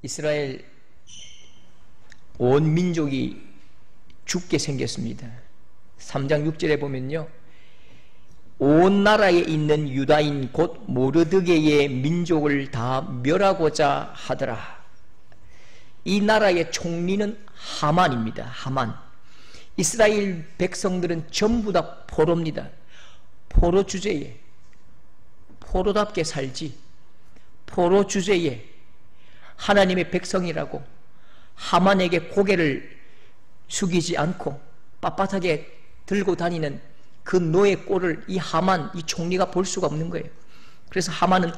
이스라엘 온 민족이 죽게 생겼습니다. 3장 6절에 보면요, 온 나라에 있는 유다인 곧 모르드게의 민족을 다 멸하고자 하더라. 이 나라의 총리는 하만입니다. 하만. 이스라엘 백성들은 전부 다 포로입니다. 포로 주제에 포로답게 살지, 포로 주제에 하나님의 백성이라고 하만에게 고개를 숙이지 않고 빳빳하게 들고 다니는 그 노예 꼴을 이 하만, 이 총리가 볼 수가 없는 거예요. 그래서 하만은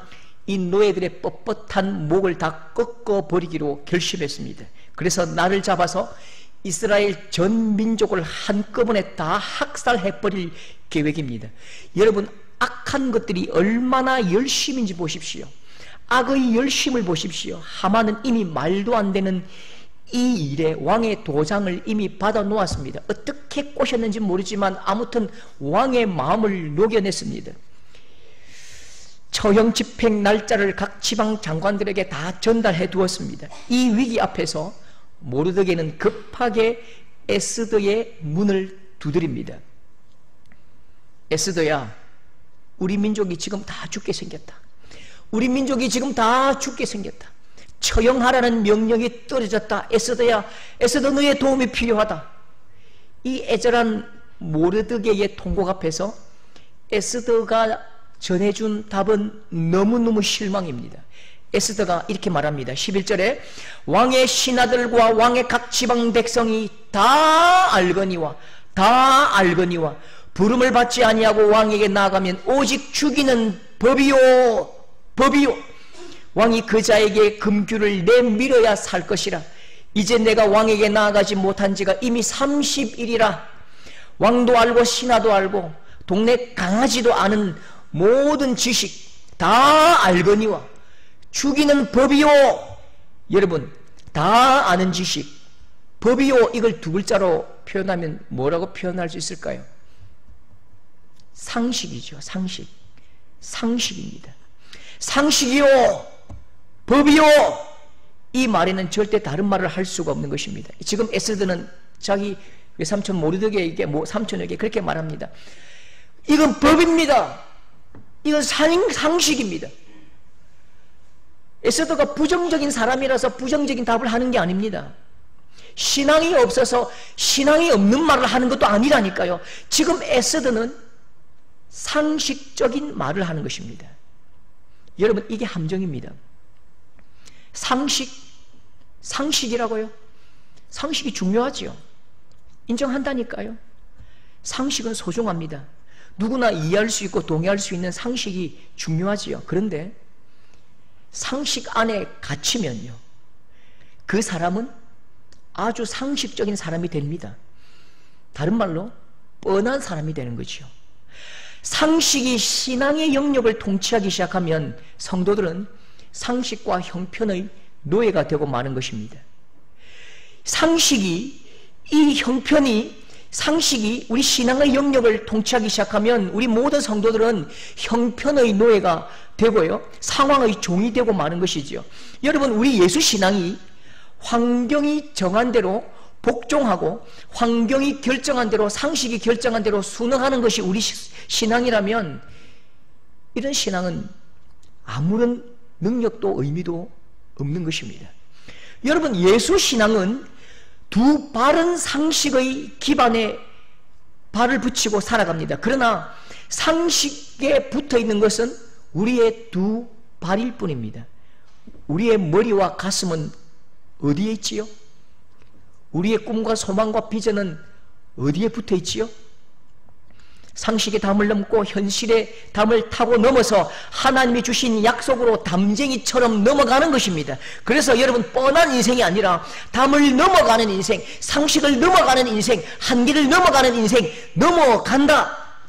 이 노예들의 뻣뻣한 목을 다 꺾어버리기로 결심했습니다. 그래서 나를 잡아서 이스라엘 전 민족을 한꺼번에 다 학살해버릴 계획입니다. 여러분, 악한 것들이 얼마나 열심인지 보십시오. 악의 열심을 보십시오. 하만은 이미 말도 안 되는 이 일에 왕의 도장을 이미 받아 놓았습니다. 어떻게 꼬셨는지 모르지만 아무튼 왕의 마음을 녹여냈습니다. 처형 집행 날짜를 각 지방 장관들에게 다 전달해 두었습니다. 이 위기 앞에서 모르드게는 급하게 에스더의 문을 두드립니다. 에스더야, 우리 민족이 지금 다 죽게 생겼다. 우리 민족이 지금 다 죽게 생겼다. 처형하라는 명령이 떨어졌다. 에스더야, 에스더, 너의 도움이 필요하다. 이 애절한 모르드게의 통곡 앞에서 에스더가 전해준 답은 너무너무 실망입니다. 에스더가 이렇게 말합니다. 11절에 왕의 신하들과 왕의 각 지방 백성이 다 알거니와 부름을 받지 아니하고 왕에게 나아가면 오직 죽이는 법이요. 왕이 그 자에게 금규를 내밀어야 살 것이라. 이제 내가 왕에게 나아가지 못한 지가 이미 30일이라. 왕도 알고 신하도 알고 동네 강아지도 아는 모든 지식 다 알거니와 죽이는 법이요. 여러분, 다 아는 지식, 법이요, 이걸 두 글자로 표현하면 뭐라고 표현할 수 있을까요? 상식이죠. 상식입니다. 상식이요, 법이요. 이 말에는 절대 다른 말을 할 수가 없는 것입니다. 지금 에스더는 자기 외삼촌 모르드게에게, 삼촌에게 그렇게 말합니다. 이건 법입니다. 이건 상식입니다. 에스더가 부정적인 사람이라서 부정적인 답을 하는 게 아닙니다. 신앙이 없어서 신앙이 없는 말을 하는 것도 아니라니까요. 지금 에스더는 상식적인 말을 하는 것입니다. 여러분, 이게 함정입니다. 상식이라고요? 상식이 중요하지요. 인정한다니까요. 상식은 소중합니다. 누구나 이해할 수 있고 동의할 수 있는 상식이 중요하지요. 그런데 상식 안에 갇히면요, 그 사람은 아주 상식적인 사람이 됩니다. 다른 말로 뻔한 사람이 되는 거죠. 상식이 신앙의 영역을 통치하기 시작하면 성도들은 상식과 형편의 노예가 되고 마는 것입니다. 상식이 우리 신앙의 영역을 통치하기 시작하면 우리 모든 성도들은 형편의 노예가 되고요, 상황의 종이 되고 마는 것이죠. 여러분, 우리 예수 신앙이 환경이 정한 대로 복종하고 환경이 결정한 대로, 상식이 결정한 대로 순응하는 것이 우리 신앙이라면 이런 신앙은 아무런 능력도 의미도 없는 것입니다. 여러분, 예수 신앙은 두 바른 상식의 기반에 발을 붙이고 살아갑니다. 그러나 상식에 붙어 있는 것은 우리의 두 발일 뿐입니다. 우리의 머리와 가슴은 어디에 있지요? 우리의 꿈과 소망과 비전은 어디에 붙어 있지요? 상식의 담을 넘고 현실의 담을 타고 넘어서 하나님이 주신 약속으로 담쟁이처럼 넘어가는 것입니다. 그래서 여러분, 뻔한 인생이 아니라 담을 넘어가는 인생, 상식을 넘어가는 인생, 한계를 넘어가는 인생,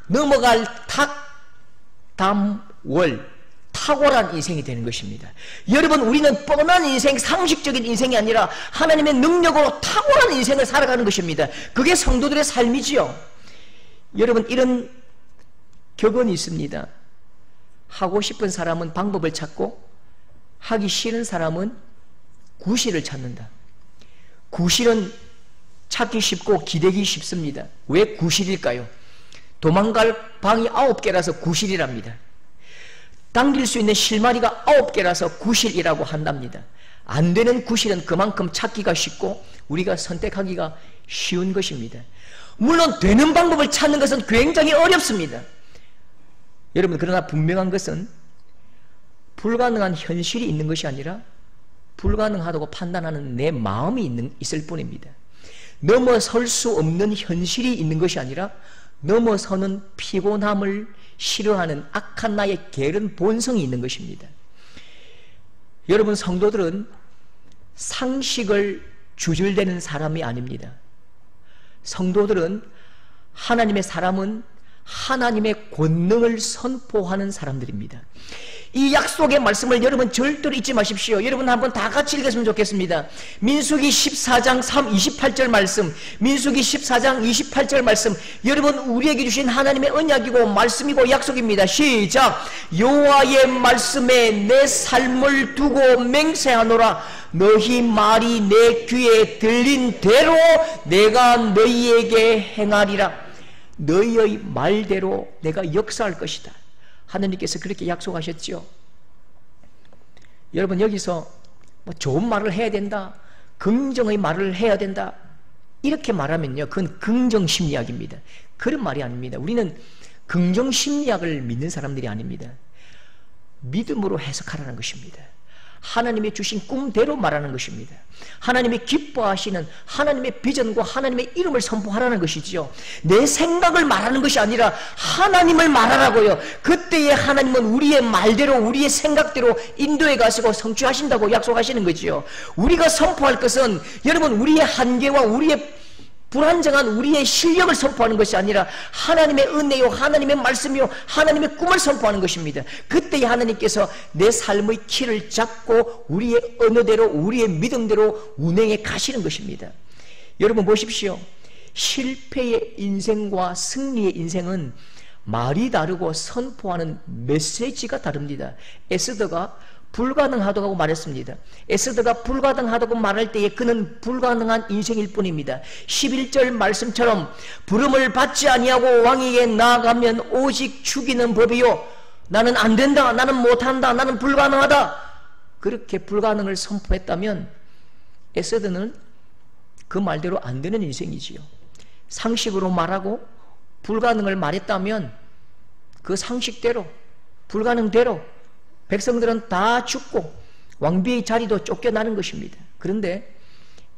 넘어갈 탁월한 인생이 되는 것입니다. 여러분, 우리는 뻔한 인생, 상식적인 인생이 아니라 하나님의 능력으로 탁월한 인생을 살아가는 것입니다. 그게 성도들의 삶이지요. 여러분, 이런 격언이 있습니다. 하고 싶은 사람은 방법을 찾고 하기 싫은 사람은 구실을 찾는다. 구실은 찾기 쉽고 기대기 쉽습니다. 왜 구실일까요? 도망갈 방이 9개라서 구실이랍니다. 당길 수 있는 실마리가 9개라서 구실이라고 한답니다. 안 되는 구실은 그만큼 찾기가 쉽고 우리가 선택하기가 쉬운 것입니다. 물론 되는 방법을 찾는 것은 굉장히 어렵습니다. 여러분, 그러나 분명한 것은 불가능한 현실이 있는 것이 아니라 불가능하다고 판단하는 내 마음이 있을 뿐입니다. 넘어설 수 없는 현실이 있는 것이 아니라 넘어서는 피곤함을 싫어하는 악한 나의 게으른 본성이 있는 것입니다. 여러분, 성도들은 상식을 주절되는 사람이 아닙니다. 성도들은 하나님의 사람은 하나님의 권능을 선포하는 사람들입니다. 이 약속의 말씀을 여러분 절대로 잊지 마십시오. 여러분 한번 다 같이 읽었으면 좋겠습니다. 민수기 14장 28절 말씀, 민수기 14장 28절 말씀, 여러분 우리에게 주신 하나님의 언약이고 말씀이고 약속입니다. 시작! 여호와의 말씀에 내 삶을 두고 맹세하노라. 너희 말이 내 귀에 들린 대로 내가 너희에게 행하리라. 너희의 말대로 내가 역사할 것이다. 하나님께서 그렇게 약속하셨죠. 여러분, 여기서 뭐 좋은 말을 해야 된다, 긍정의 말을 해야 된다, 이렇게 말하면요, 그건 긍정심리학입니다. 그런 말이 아닙니다. 우리는 긍정심리학을 믿는 사람들이 아닙니다. 믿음으로 해석하라는 것입니다. 하나님이 주신 꿈대로 말하는 것입니다. 하나님이 기뻐하시는 하나님의 비전과 하나님의 이름을 선포하라는 것이지요. 내 생각을 말하는 것이 아니라 하나님을 말하라고요. 그때에 하나님은 우리의 말대로 우리의 생각대로 인도해 가시고 성취하신다고 약속하시는 거지요. 우리가 선포할 것은 여러분 우리의 한계와 우리의 불안정한 우리의 실력을 선포하는 것이 아니라 하나님의 은혜요, 하나님의 말씀이요, 하나님의 꿈을 선포하는 것입니다. 그때 하나님께서 내 삶의 키를 잡고 우리의 언어대로 우리의 믿음대로 운행해 가시는 것입니다. 여러분 보십시오. 실패의 인생과 승리의 인생은 말이 다르고 선포하는 메시지가 다릅니다. 에스더가 불가능하다고 말했습니다. 에스더가 불가능하다고 말할 때에 그는 불가능한 인생일 뿐입니다. 11절 말씀처럼 부름을 받지 아니하고 왕에게 나아가면 오직 죽이는 법이요, 나는 안 된다, 나는 못한다, 나는 불가능하다, 그렇게 불가능을 선포했다면 에스더는 그 말대로 안 되는 인생이지요. 상식으로 말하고 불가능을 말했다면 그 상식대로 불가능대로 백성들은 다 죽고 왕비의 자리도 쫓겨나는 것입니다. 그런데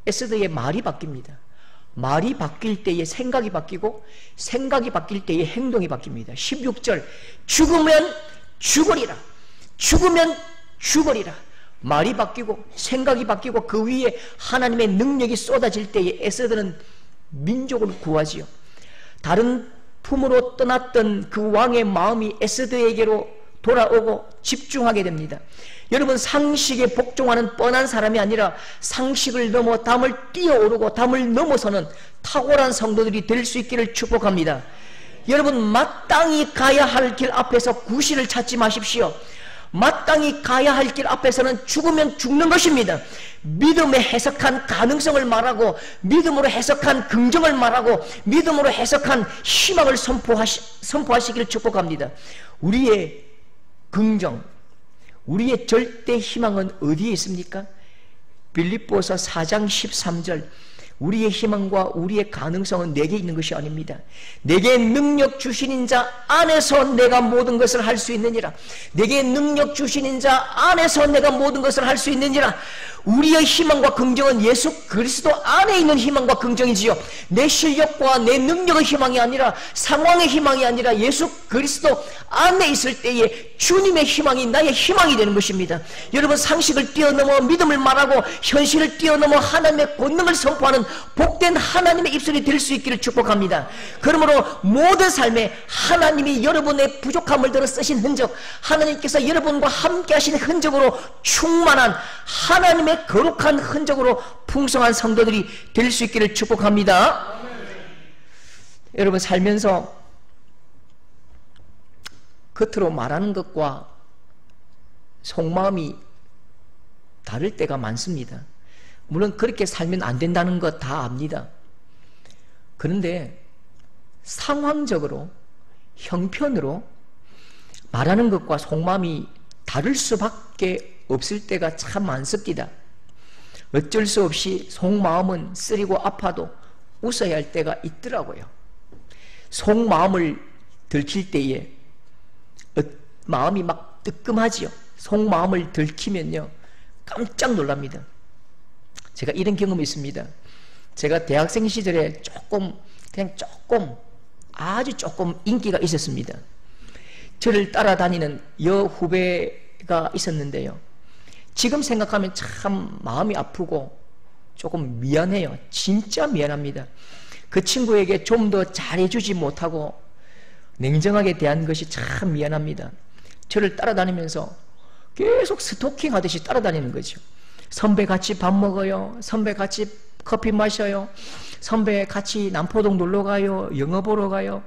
에스더의 말이 바뀝니다. 말이 바뀔 때에 생각이 바뀌고 생각이 바뀔 때에 행동이 바뀝니다. 16절 죽으면 죽으리라, 죽으면 죽으리라. 말이 바뀌고 생각이 바뀌고 그 위에 하나님의 능력이 쏟아질 때에 에스더는 민족을 구하지요. 다른 품으로 떠났던 그 왕의 마음이 에스더에게로 돌아오고 집중하게 됩니다. 여러분, 상식에 복종하는 뻔한 사람이 아니라 상식을 넘어 담을 뛰어오르고 담을 넘어서는 탁월한 성도들이 될 수 있기를 축복합니다. 여러분, 마땅히 가야 할 길 앞에서 구실을 찾지 마십시오. 마땅히 가야 할 길 앞에서는 죽으면 죽는 것입니다. 믿음에 해석한 가능성을 말하고 믿음으로 해석한 긍정을 말하고 믿음으로 해석한 희망을 선포하시기를 축복합니다. 우리의 긍정, 우리의 절대 희망은 어디에 있습니까? 빌립보서 4장 13절 우리의 희망과 우리의 가능성은 내게 있는 것이 아닙니다. 내게 능력 주시는 자 안에서 내가 모든 것을 할 수 있느니라. 내게 능력 주시는 자 안에서 내가 모든 것을 할 수 있느니라. 우리의 희망과 긍정은 예수 그리스도 안에 있는 희망과 긍정이지요. 내 실력과 내 능력의 희망이 아니라 상황의 희망이 아니라 예수 그리스도 안에 있을 때에 주님의 희망이 나의 희망이 되는 것입니다. 여러분, 상식을 뛰어넘어 믿음을 말하고 현실을 뛰어넘어 하나님의 권능을 선포하는 복된 하나님의 입술이 될 수 있기를 축복합니다. 그러므로 모든 삶에 하나님이 여러분의 부족함을 들어 쓰신 흔적, 하나님께서 여러분과 함께 하신 흔적으로 충만한 하나님의 거룩한 흔적으로 풍성한 성도들이 될 수 있기를 축복합니다. 여러분, 살면서 겉으로 말하는 것과 속마음이 다를 때가 많습니다. 물론 그렇게 살면 안 된다는 거 다 압니다. 그런데 상황적으로, 형편으로 말하는 것과 속마음이 다를 수밖에 없을 때가 참 많습니다. 어쩔 수 없이 속마음은 쓰리고 아파도 웃어야 할 때가 있더라고요. 속마음을 들킬 때에 마음이 막 뜨끔하지요. 속마음을 들키면요 깜짝 놀랍니다. 제가 이런 경험이 있습니다. 제가 대학생 시절에 아주 조금 인기가 있었습니다. 저를 따라다니는 여후배가 있었는데요. 지금 생각하면 참 마음이 아프고 조금 미안해요. 진짜 미안합니다. 그 친구에게 좀 더 잘해주지 못하고 냉정하게 대한 것이 참 미안합니다. 저를 따라다니면서 계속 스토킹 하듯이 따라다니는 거죠. 선배 같이 밥 먹어요. 선배 같이 커피 마셔요. 선배 같이 남포동 놀러 가요. 영화 보러 가요.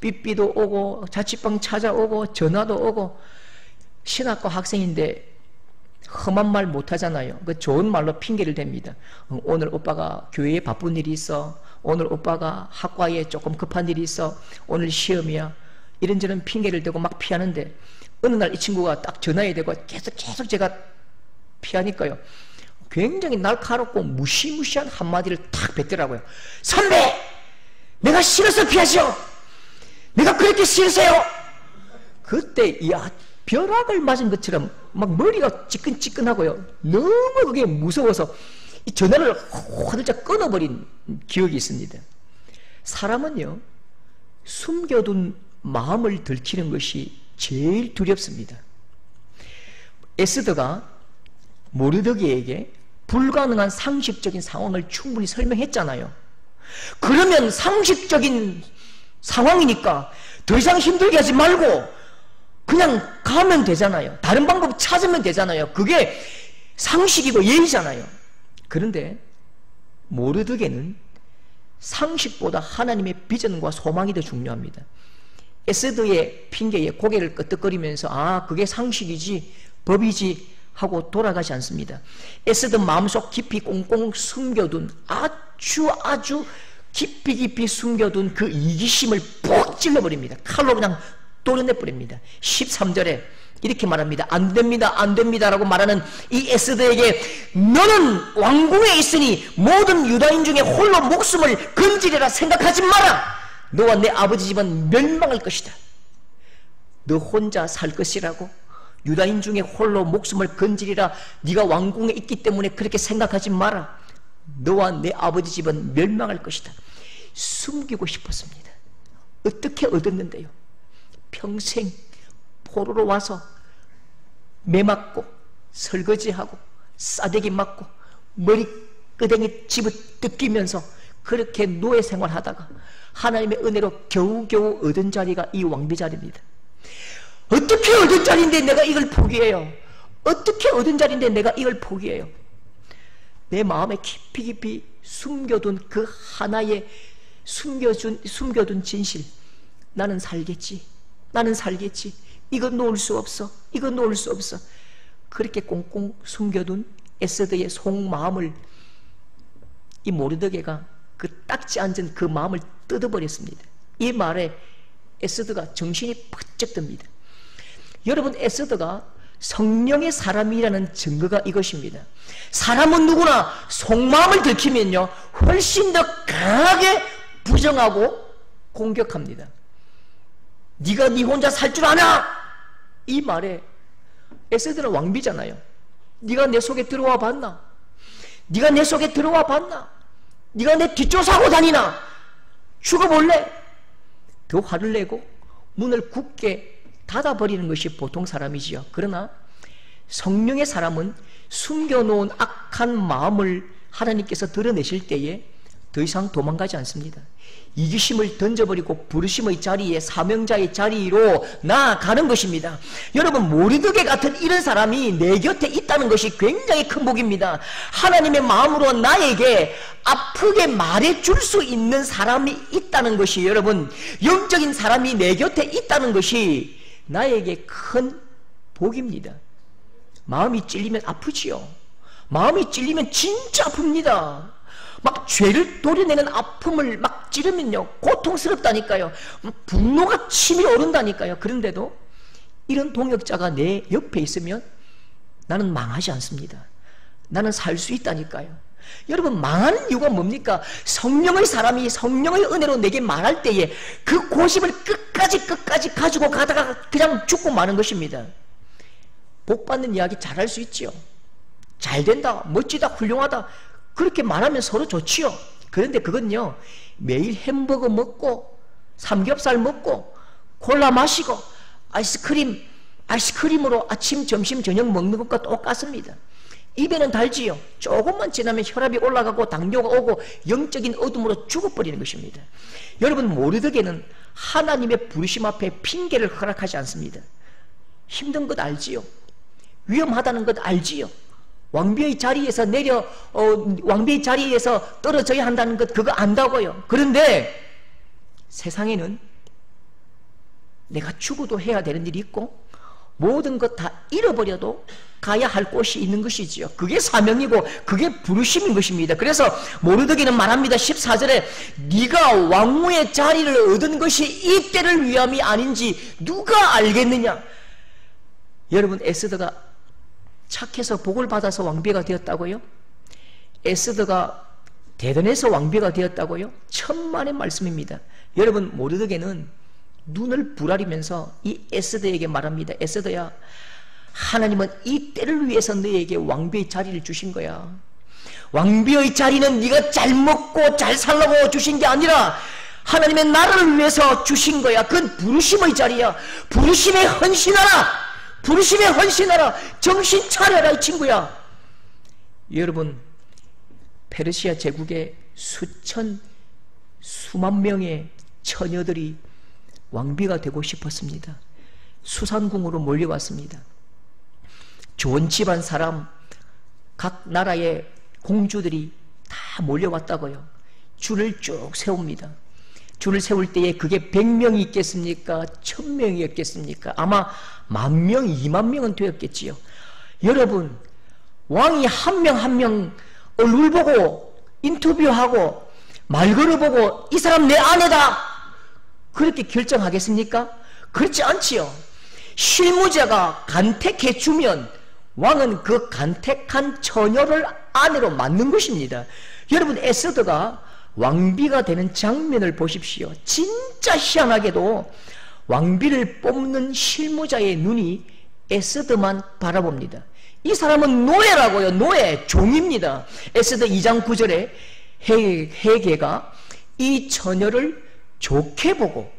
삐삐도 오고 자취방 찾아오고 전화도 오고. 신학과 학생인데 험한 말 못하잖아요. 그 좋은 말로 핑계를 댑니다. 오늘 오빠가 교회에 바쁜 일이 있어. 오늘 오빠가 학과에 조금 급한 일이 있어. 오늘 시험이야. 이런저런 핑계를 대고 막 피하는데 어느 날 이 친구가 딱 전화에 대고 계속 제가 피하니까요. 굉장히 날카롭고 무시무시한 한마디를 탁 뱉더라고요. 선배! 내가 싫어서 피하시오! 내가 그렇게 싫으세요! 그때 벼락을 맞은 것처럼 막 머리가 찌끈찌끈하고요. 너무 그게 무서워서 이 전화를 화들짝 끊어버린 기억이 있습니다. 사람은요, 숨겨둔 마음을 들키는 것이 제일 두렵습니다. 에스더가 모르드게에게 불가능한 상식적인 상황을 충분히 설명했잖아요. 그러면 상식적인 상황이니까 더 이상 힘들게 하지 말고 그냥 가면 되잖아요. 다른 방법 찾으면 되잖아요. 그게 상식이고 예의잖아요. 그런데 모르드게는 상식보다 하나님의 비전과 소망이 더 중요합니다. 에스더의 핑계에 고개를 끄덕거리면서 그게 상식이지 법이지 하고 돌아가지 않습니다. 에스더 마음속 깊이 꽁꽁 숨겨둔 아주 깊이 숨겨둔 그 이기심을 푹 찔러버립니다. 칼로 그냥 도려내버립니다. 13절에 이렇게 말합니다. 안 됩니다 라고 말하는 이 에스더에게 너는 왕궁에 있으니 모든 유다인 중에 홀로 목숨을 건지리라 생각하지 마라. 너와 내 아버지 집은 멸망할 것이다. 너 혼자 살 것이라고? 유다인 중에 홀로 목숨을 건지리라. 네가 왕궁에 있기 때문에 그렇게 생각하지 마라. 너와 내 아버지 집은 멸망할 것이다. 숨기고 싶었습니다. 어떻게 얻었는데요? 평생 포로로 와서 매 맞고 설거지하고 싸대기 맞고 머리끄댕이 집을 뜯기면서 그렇게 노예 생활하다가 하나님의 은혜로 겨우겨우 얻은 자리가 이 왕비 자리입니다. 어떻게 얻은 자리인데 내가 이걸 포기해요? 어떻게 얻은 자리인데 내가 이걸 포기해요? 내 마음에 깊이 숨겨둔 그 하나의 숨겨둔 진실. 나는 살겠지. 이거 놓을 수 없어. 그렇게 꽁꽁 숨겨둔 에스더의 속마음을 이 모르드게가 그 딱지 앉은 그 마음을 뜯어버렸습니다. 이 말에 에스더가 정신이 번쩍 듭니다. 여러분, 에스더가 성령의 사람이라는 증거가 이것입니다. 사람은 누구나 속마음을 들키면요 훨씬 더 강하게 부정하고 공격합니다. 네가 네 혼자 살 줄 아나? 이 말에 에스더는 왕비잖아요. 네가 내 속에 들어와 봤나? 네가 내 뒷조사하고 다니나? 죽어볼래? 더 화를 내고 문을 굳게 닫아버리는 것이 보통 사람이지요. 그러나 성령의 사람은 숨겨놓은 악한 마음을 하나님께서 드러내실 때에 더 이상 도망가지 않습니다. 이기심을 던져버리고 부르심의 자리에, 사명자의 자리로 나아가는 것입니다. 여러분, 모르드게 같은 이런 사람이 내 곁에 있다는 것이 굉장히 큰 복입니다. 하나님의 마음으로 나에게 아프게 말해줄 수 있는 사람이 있다는 것이, 여러분, 영적인 사람이 내 곁에 있다는 것이 나에게 큰 복입니다. 마음이 찔리면 아프지요. 마음이 찔리면 진짜 아픕니다. 막 죄를 도려내는 아픔을 막 찌르면요, 고통스럽다니까요. 분노가 치밀어 오른다니까요. 그런데도 이런 동역자가 내 옆에 있으면 나는 망하지 않습니다. 나는 살 수 있다니까요. 여러분, 망하는 이유가 뭡니까? 성령의 사람이 성령의 은혜로 내게 말할 때에 그 고집을 끝까지 가지고 가다가 그냥 죽고 마는 것입니다. 복받는 이야기 잘할 수 있지요. 잘 된다, 멋지다, 훌륭하다, 그렇게 말하면 서로 좋지요. 그런데 그건요, 매일 햄버거 먹고 삼겹살 먹고 콜라 마시고 아이스크림으로 아침, 점심, 저녁 먹는 것과 똑같습니다. 입에는 달지요. 조금만 지나면 혈압이 올라가고 당뇨가 오고 영적인 어둠으로 죽어버리는 것입니다. 여러분, 모르드게는 하나님의 부르심 앞에 핑계를 허락하지 않습니다. 힘든 것 알지요. 위험하다는 것 알지요. 왕비의 자리에서 왕비의 자리에서 떨어져야 한다는 것 그거 안다고요. 그런데 세상에는 내가 죽어도 해야 되는 일이 있고 모든 것 다 잃어버려도 가야 할 곳이 있는 것이지요. 그게 사명이고 그게 부르심인 것입니다. 그래서 모르드게는 말합니다. 14절에 네가 왕후의 자리를 얻은 것이 이 때를 위함이 아닌지 누가 알겠느냐. 여러분, 에스더가 착해서 복을 받아서 왕비가 되었다고요? 에스더가 대단해서 왕비가 되었다고요? 천만의 말씀입니다. 여러분, 모르드게는 눈을 부라리면서 이 에스더에게 말합니다. 에스더야, 하나님은 이 때를 위해서 너에게 왕비의 자리를 주신 거야. 왕비의 자리는 네가 잘 먹고 잘 살라고 주신 게 아니라 하나님의 나라를 위해서 주신 거야. 그건 부르심의 자리야. 부르심에 헌신하라. 부르심에 헌신하라. 정신 차려라, 이 친구야. 여러분, 페르시아 제국의 수만 명의 처녀들이 왕비가 되고 싶었습니다. 수산궁으로 몰려왔습니다. 좋은 집안 사람, 각 나라의 공주들이 다 몰려왔다고요. 줄을 쭉 세웁니다. 줄을 세울 때에 그게 100명이 있겠습니까? 1000명이 있겠습니까? 아마 10,000명, 20,000명은 되었겠지요. 여러분, 왕이 한 명 한 명 얼굴 보고 인터뷰하고 말 걸어보고 이 사람 내 아내다 그렇게 결정하겠습니까? 그렇지 않지요. 실무자가 간택해 주면 왕은 그 간택한 처녀를 아내로 맞는 것입니다. 여러분, 에스더가 왕비가 되는 장면을 보십시오. 진짜 희한하게도 왕비를 뽑는 실무자의 눈이 에스더만 바라봅니다. 이 사람은 노예라고요. 노예, 종입니다. 에스더 2장 9절에 헤게가 이 처녀를 좋게 보고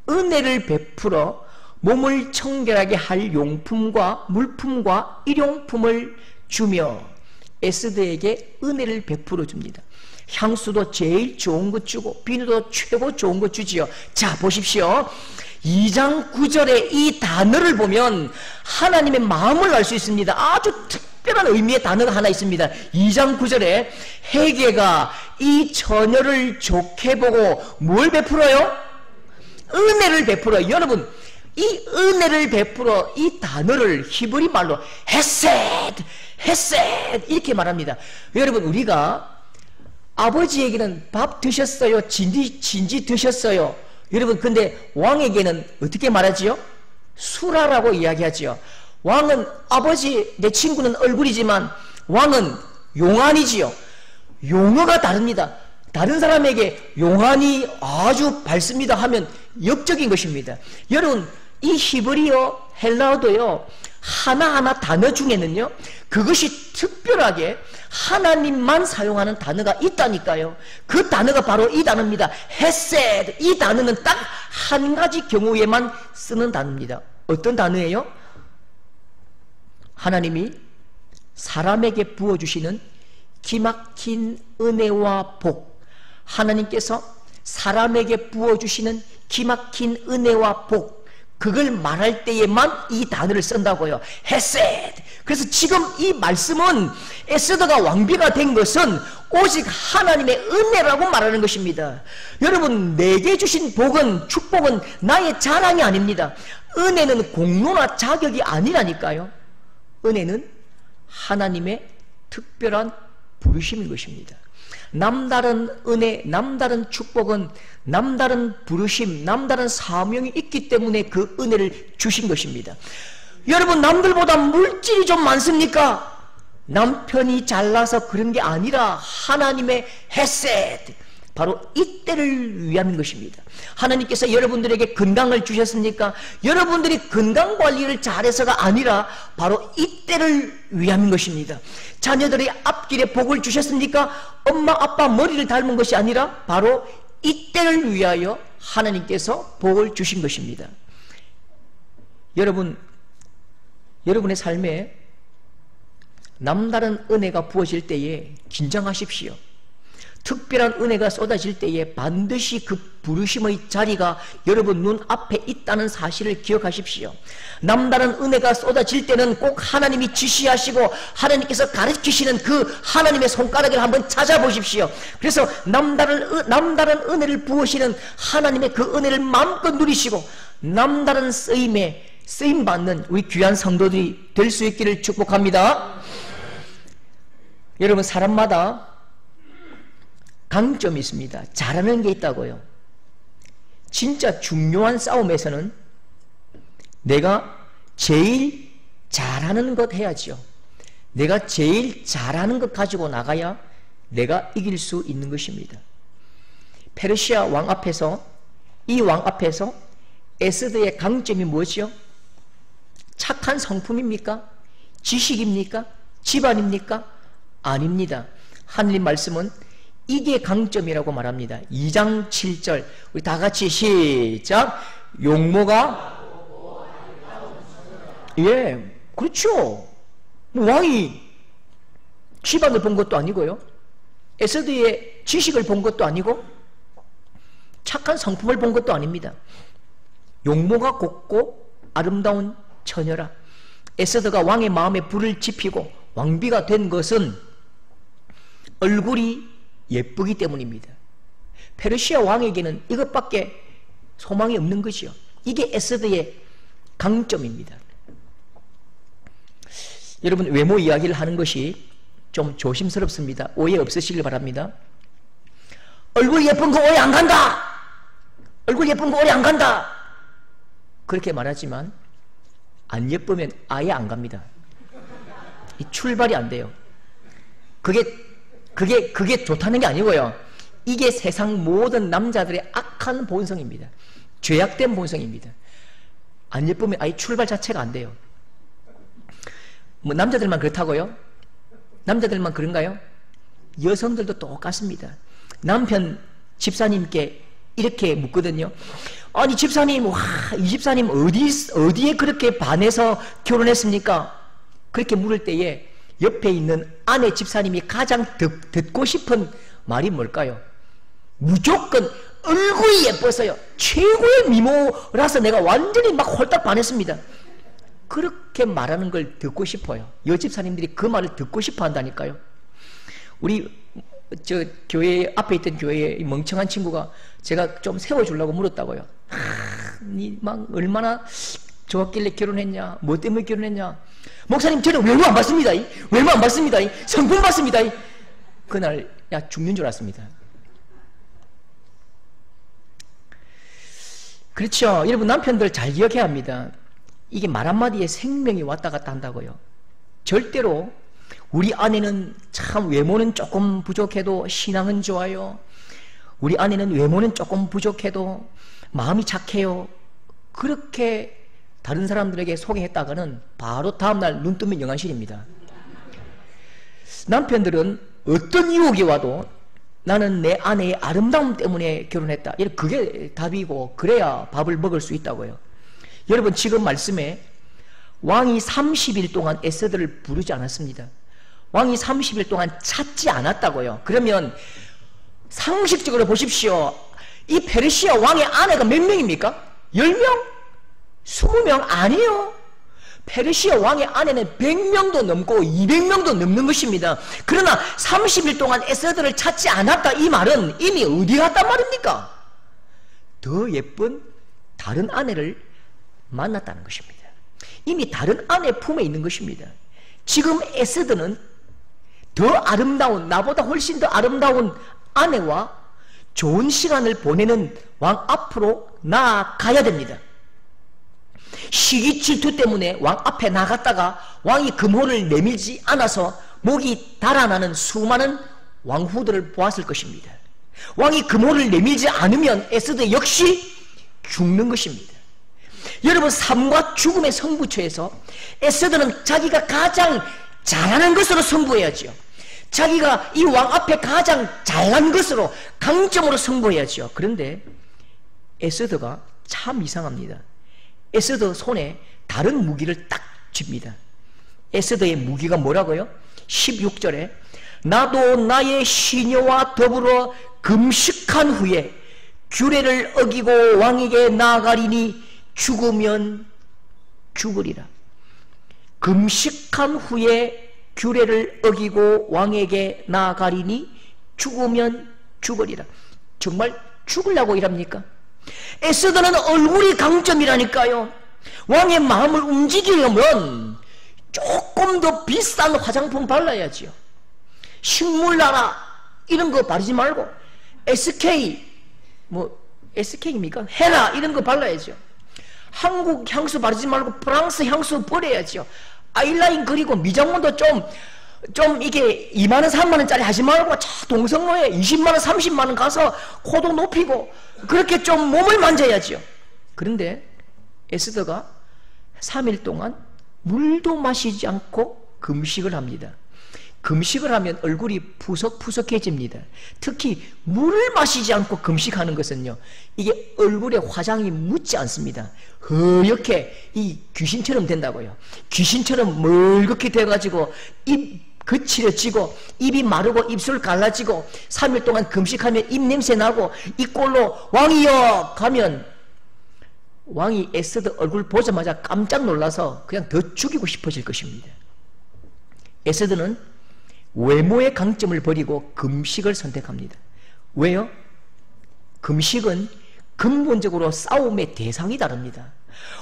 은혜를 베풀어 몸을 청결하게 할 용품과 물품과 일용품을 주며 에스더에게 은혜를 베풀어 줍니다. 향수도 제일 좋은 것 주고 비누도 최고 좋은 것 주지요. 자, 보십시오. 2장 9절의 이 단어를 보면 하나님의 마음을 알 수 있습니다. 아주 특별한 의미의 단어가 하나 있습니다. 2장 9절에 헤게가 이 처녀를 좋게 보고 뭘 베풀어요? 은혜를 베풀어요. 여러분, 이 은혜를 베풀어 이 단어를 히브리 말로 헤세드 이렇게 말합니다. 여러분, 우리가 아버지에게는 밥 드셨어요? 진지 드셨어요? 여러분, 근데 왕에게는 어떻게 말하지요? 수라라고 이야기하지요. 왕은 아버지, 내 친구는 얼굴이지만 왕은 용안이지요. 용어가 다릅니다. 다른 사람에게 용안이 아주 밝습니다 하면 역적인 것입니다. 여러분, 이 히브리어, 헬라어도요, 하나하나 단어 중에는요, 그것이 특별하게 하나님만 사용하는 단어가 있다니까요. 그 단어가 바로 이 단어입니다. 헤세드. 이 단어는 딱 한 가지 경우에만 쓰는 단어입니다. 어떤 단어예요? 하나님이 사람에게 부어주시는 기막힌 은혜와 복, 하나님께서 사람에게 부어주시는 기막힌 은혜와 복, 그걸 말할 때에만 이 단어를 쓴다고요. 헤세드. 그래서 지금 이 말씀은 에스더가 왕비가 된 것은 오직 하나님의 은혜라고 말하는 것입니다. 여러분, 내게 주신 복은, 축복은 나의 자랑이 아닙니다. 은혜는 공로나 자격이 아니라니까요. 은혜는 하나님의 특별한 부르심인 것입니다. 남다른 은혜, 남다른 축복은 남다른 부르심, 남다른 사명이 있기 때문에 그 은혜를 주신 것입니다. 여러분, 남들보다 물질이 좀 많습니까? 남편이 잘나서 그런 게 아니라 하나님의 헤세드, 바로 이때를 위함인 것입니다. 하나님께서 여러분들에게 건강을 주셨습니까? 여러분들이 건강관리를 잘해서가 아니라 바로 이때를 위함인 것입니다. 자녀들의 앞길에 복을 주셨습니까? 엄마 아빠 머리를 닮은 것이 아니라 바로 이때를 위하여 하나님께서 복을 주신 것입니다. 여러분의 삶에 남다른 은혜가 부어질 때에 긴장하십시오. 특별한 은혜가 쏟아질 때에 반드시 그 부르심의 자리가 여러분 눈앞에 있다는 사실을 기억하십시오. 남다른 은혜가 쏟아질 때는 꼭 하나님이 지시하시고 하나님께서 가르치시는 그 하나님의 손가락을 한번 찾아보십시오. 그래서 남다른 은혜를 부으시는 하나님의 그 은혜를 마음껏 누리시고 남다른 쓰임받는 우리 귀한 성도들이 될 수 있기를 축복합니다. 여러분, 사람마다 강점이 있습니다. 잘하는 게 있다고요. 진짜 중요한 싸움에서는 내가 제일 잘하는 것 해야지요. 내가 제일 잘하는 것 가지고 나가야 내가 이길 수 있는 것입니다. 페르시아 왕 앞에서, 이 왕 앞에서 에스더의 강점이 무엇이요? 착한 성품입니까? 지식입니까? 집안입니까? 아닙니다. 하느님 말씀은 이게 강점이라고 말합니다. 2장 7절 우리 다 같이 시작. 용모가 그렇죠. 왕이 집안을 본 것도 아니고요, 에스더의 지식을 본 것도 아니고 착한 성품을 본 것도 아닙니다. 용모가 곱고 아름다운 처녀라. 에스더가 왕의 마음에 불을 지피고 왕비가 된 것은 얼굴이 예쁘기 때문입니다. 페르시아 왕에게는 이것밖에 소망이 없는 것이요. 이게 에스더의 강점입니다. 여러분, 외모 이야기를 하는 것이 좀 조심스럽습니다. 오해 없으시길 바랍니다. 얼굴 예쁜 거 오래 안 간다! 얼굴 예쁜 거 오래 안 간다! 그렇게 말하지만 안 예쁘면 아예 안 갑니다. 이 출발이 안 돼요. 그게 좋다는 게 아니고요. 이게 세상 모든 남자들의 악한 본성입니다. 죄악된 본성입니다. 안 예쁘면 아예 출발 자체가 안 돼요. 뭐 남자들만 그렇다고요? 남자들만 그런가요? 여성들도 똑같습니다. 남편 집사님께 이렇게 묻거든요. 아니 집사님, 이 집사님 어디에 그렇게 반해서 결혼했습니까? 그렇게 물을 때에 옆에 있는 아내 집사님이 가장 듣고 싶은 말이 뭘까요? 무조건 얼굴이 예뻐서요. 최고의 미모라서 내가 완전히 막 홀딱 반했습니다. 그렇게 말하는 걸 듣고 싶어요. 여집사님들이 그 말을 듣고 싶어 한다니까요. 우리 교회 앞에 있던 교회에 멍청한 친구가 제가 좀 세워주려고 물었다고요. 니 막 얼마나 좋았길래 결혼했냐, 뭐 때문에 결혼했냐. 목사님, 저는 외모 안 봤습니다. 외모 안 봤습니다. 성품 봤습니다. 그날 죽는 줄 알았습니다. 그렇죠. 여러분, 남편들 잘 기억해야 합니다. 이게 말 한마디에 생명이 왔다 갔다 한다고요. 절대로 우리 아내는 참 외모는 조금 부족해도 신앙은 좋아요. 우리 아내는 외모는 조금 부족해도 마음이 착해요. 그렇게 다른 사람들에게 소개했다가는 바로 다음날 눈 뜨면 영안실입니다. 남편들은 어떤 유혹이 와도 나는 내 아내의 아름다움 때문에 결혼했다. 그게 답이고, 그래야 밥을 먹을 수 있다고요. 여러분, 지금 말씀에 왕이 30일 동안 에스더를 부르지 않았습니다. 왕이 30일 동안 찾지 않았다고요. 그러면 상식적으로 보십시오. 이 페르시아 왕의 아내가 몇 명입니까? 10명? 20명? 아니요. 페르시아 왕의 아내는 100명도 넘고 200명도 넘는 것입니다. 그러나 30일 동안 에스더를 찾지 않았다, 이 말은 이미 어디 갔단 말입니까? 더 예쁜 다른 아내를 만났다는 것입니다. 이미 다른 아내 품에 있는 것입니다. 지금 에스더는 더 아름다운, 나보다 훨씬 더 아름다운 아내와 좋은 시간을 보내는 왕 앞으로 나아가야 됩니다. 시기 질투 때문에 왕 앞에 나갔다가 왕이 금호를 내밀지 않아서 목이 달아나는 수많은 왕후들을 보았을 것입니다. 왕이 금호를 내밀지 않으면 에스더 역시 죽는 것입니다. 여러분, 삶과 죽음의 승부처에서 에스더는 자기가 가장 잘하는 것으로 승부해야죠. 자기가 이 왕 앞에 가장 잘난 것으로, 강점으로 승부해야죠. 그런데 에스더가 참 이상합니다. 에스더 손에 다른 무기를 딱 쥡니다. 에스더의 무기가 뭐라고요? 16절에 나도 나의 시녀와 더불어 금식한 후에 규례를 어기고 왕에게 나아가리니 죽으면 죽으리라. 금식한 후에 규례를 어기고 왕에게 나아가리니 죽으면 죽으리라. 정말 죽으려고 일합니까? 에스더는 얼굴이 강점이라니까요. 왕의 마음을 움직이려면 조금 더 비싼 화장품 발라야지요. 식물나라 이런 거 바르지 말고 SK SK입니까? 헤나 이런 거 발라야죠. 한국 향수 바르지 말고 프랑스 향수 버려야죠. 아이라인 그리고 미장원도 좀 이게 2만원 3만원짜리 하지 말고 동성로에 20만원 30만원 가서 코도 높이고 그렇게 좀 몸을 만져야죠. 그런데 에스더가 3일 동안 물도 마시지 않고 금식을 합니다. 금식을 하면 얼굴이 푸석푸석해집니다. 특히 물을 마시지 않고 금식하는 것은요, 이게 얼굴에 화장이 묻지 않습니다. 허옇게 이 귀신처럼 된다고요. 귀신처럼 멀겋게 돼가지고 입 거칠어지고 입이 마르고 입술 갈라지고 3일 동안 금식하면 입냄새 나고 이 꼴로 왕이여 가면 왕이 에스더 얼굴 보자마자 깜짝 놀라서 그냥 더 죽이고 싶어질 것입니다. 에스더는 외모의 강점을 버리고 금식을 선택합니다. 왜요? 금식은 근본적으로 싸움의 대상이 다릅니다.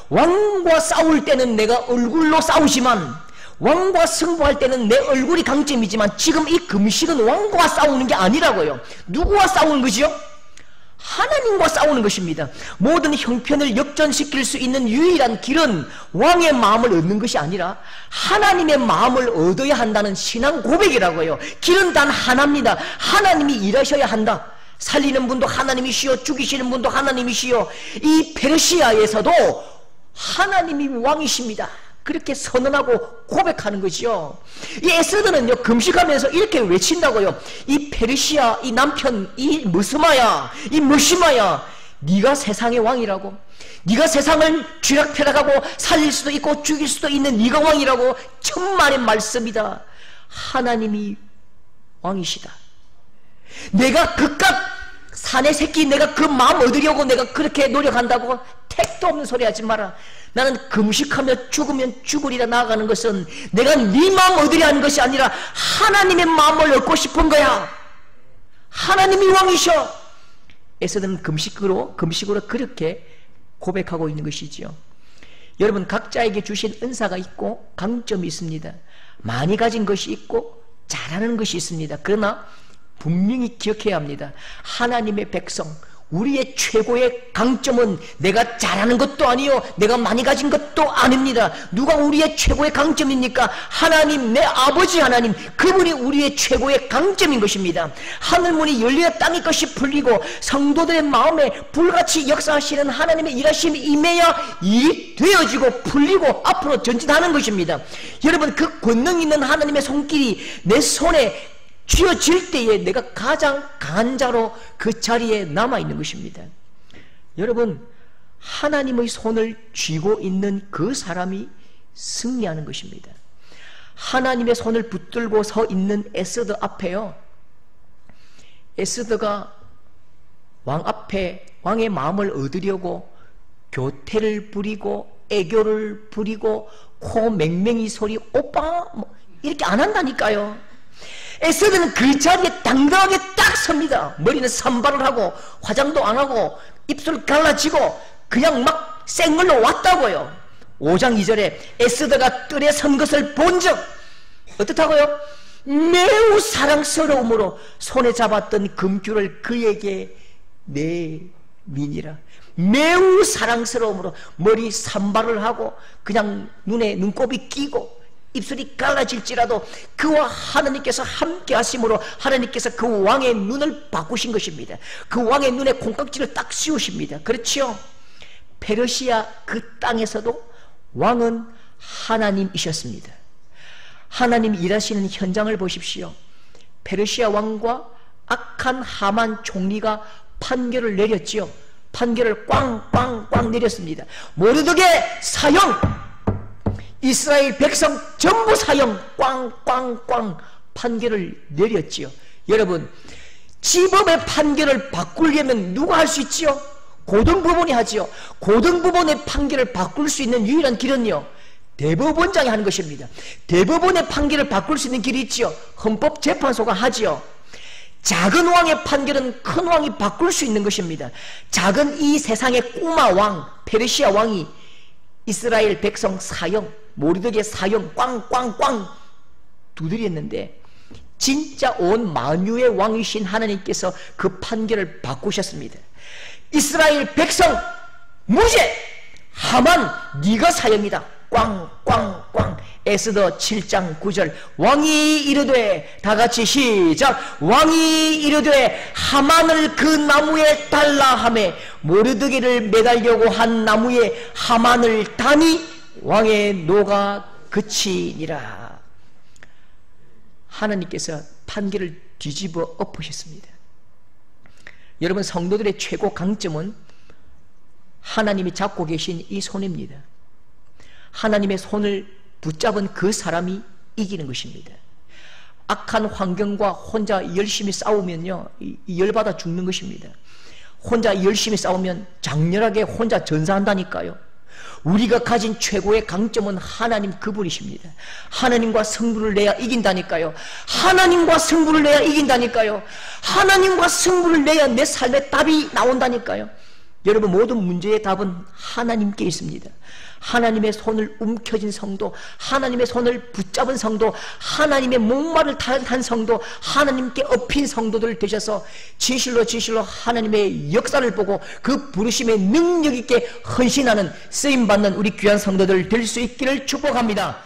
왕과 싸울 때는 내가 얼굴로 싸우지만 왕과 승부할 때는 내 얼굴이 강점이지만 지금 이 금식은 왕과 싸우는 게 아니라고요. 누구와 싸우는 거지요? 하나님과 싸우는 것입니다. 모든 형편을 역전시킬 수 있는 유일한 길은 왕의 마음을 얻는 것이 아니라 하나님의 마음을 얻어야 한다는 신앙 고백이라고요. 길은 단 하나입니다. 하나님이 일하셔야 한다. 살리는 분도 하나님이시요 죽이시는 분도 하나님이시요 이 페르시아에서도 하나님이 왕이십니다. 그렇게 선언하고 고백하는 것이요. 이 에스더는요, 금식하면서 이렇게 외친다고요. 이 페르시아, 이 남편, 이 머스마야, 이 머시마야, 네가 세상의 왕이라고. 네가 세상을 쥐락펴락하고 살릴 수도 있고 죽일 수도 있는 네가 왕이라고 천만의 말씀이다. 하나님이 왕이시다. 내가 그깟 사내 새끼 내가 그 마음 얻으려고 내가 그렇게 노력한다고 택도 없는 소리 하지 마라. 나는 금식하며 죽으면 죽으리라 나아가는 것은 내가 네 마음 얻으려 하는 것이 아니라 하나님의 마음을 얻고 싶은 거야. 하나님이 왕이셔. 에스더는 금식으로 그렇게 고백하고 있는 것이지요. 여러분, 각자에게 주신 은사가 있고 강점이 있습니다. 많이 가진 것이 있고 잘하는 것이 있습니다. 그러나 분명히 기억해야 합니다. 하나님의 백성, 우리의 최고의 강점은 내가 잘하는 것도 아니요 내가 많이 가진 것도 아닙니다. 누가 우리의 최고의 강점입니까? 하나님, 내 아버지 하나님, 그분이 우리의 최고의 강점인 것입니다. 하늘문이 열려 땅의 것이 풀리고 성도들의 마음에 불같이 역사하시는 하나님의 일하심이 임해야 일이 되어지고 풀리고 앞으로 전진하는 것입니다. 여러분, 그 권능 있는 하나님의 손길이 내 손에 쥐어질 때에 내가 가장 강한 자로 그 자리에 남아있는 것입니다. 여러분, 하나님의 손을 쥐고 있는 그 사람이 승리하는 것입니다. 하나님의 손을 붙들고 서 있는 에스더 앞에요, 에스더가 왕 앞에 왕의 마음을 얻으려고 교태를 부리고 애교를 부리고 코 맹맹이 소리 오빠 이렇게 안 한다니까요. 에스더는 그 자리에 당당하게 딱 섭니다. 머리는 산발을 하고 화장도 안 하고 입술 갈라지고 그냥 막 생얼로 왔다고요. 5장 2절에 에스더가 뜰에 선 것을 본즉 어떻다고요? 매우 사랑스러움으로 손에 잡았던 금줄을 그에게 내미니라. 매우 사랑스러움으로 머리 산발을 하고 그냥 눈에 눈곱이 끼고 입술이 갈라질지라도 그와 하나님께서 함께 하심으로 하나님께서 그 왕의 눈을 바꾸신 것입니다. 그 왕의 눈에 콩깍지를 딱 씌우십니다. 그렇지요? 페르시아 그 땅에서도 왕은 하나님이셨습니다. 하나님 일하시는 현장을 보십시오. 페르시아 왕과 악한 하만 총리가 판결을 내렸지요. 판결을 꽝꽝꽝 내렸습니다. 모르드게 사형! 이스라엘 백성 전부 사형! 꽝꽝꽝 판결을 내렸지요. 여러분, 지법의 판결을 바꾸려면 누가 할 수 있지요? 고등법원이 하지요. 고등법원의 판결을 바꿀 수 있는 유일한 길은요, 대법원장이 하는 것입니다. 대법원의 판결을 바꿀 수 있는 길이 있지요. 헌법재판소가 하지요. 작은 왕의 판결은 큰 왕이 바꿀 수 있는 것입니다. 작은 이 세상의 꼬마 왕, 페르시아 왕이 이스라엘 백성 사형, 모르드게 사형 꽝꽝꽝 두드렸는데 진짜 온 만유의 왕이신 하나님께서 그 판결을 바꾸셨습니다. 이스라엘 백성 무죄! 하만 네가 사형이다. 꽝꽝꽝. 에스더 7장 9절. 왕이 이르되, 다같이 시작. 왕이 이르되 하만을 그 나무에 달라 하매 모르드게를 매달려고 한 나무에 하만을 다니 왕의 노가 그치니라. 하나님께서 판결을 뒤집어 엎으셨습니다. 여러분, 성도들의 최고 강점은 하나님이 잡고 계신 이 손입니다. 하나님의 손을 붙잡은 그 사람이 이기는 것입니다. 악한 환경과 혼자 열심히 싸우면요, 열받아 죽는 것입니다. 혼자 열심히 싸우면 장렬하게 혼자 전사한다니까요. 우리가 가진 최고의 강점은 하나님 그분이십니다. 하나님과 승부를 내야 이긴다니까요. 하나님과 승부를 내야 이긴다니까요. 하나님과 승부를 내야 내 삶의 답이 나온다니까요. 여러분, 모든 문제의 답은 하나님께 있습니다. 하나님의 손을 움켜쥔 성도, 하나님의 손을 붙잡은 성도, 하나님의 목마를 탄 성도, 하나님께 엎인 성도들 되셔서 진실로 하나님의 역사를 보고 그 부르심의 능력 있게 헌신하는 쓰임받는 우리 귀한 성도들 될 수 있기를 축복합니다.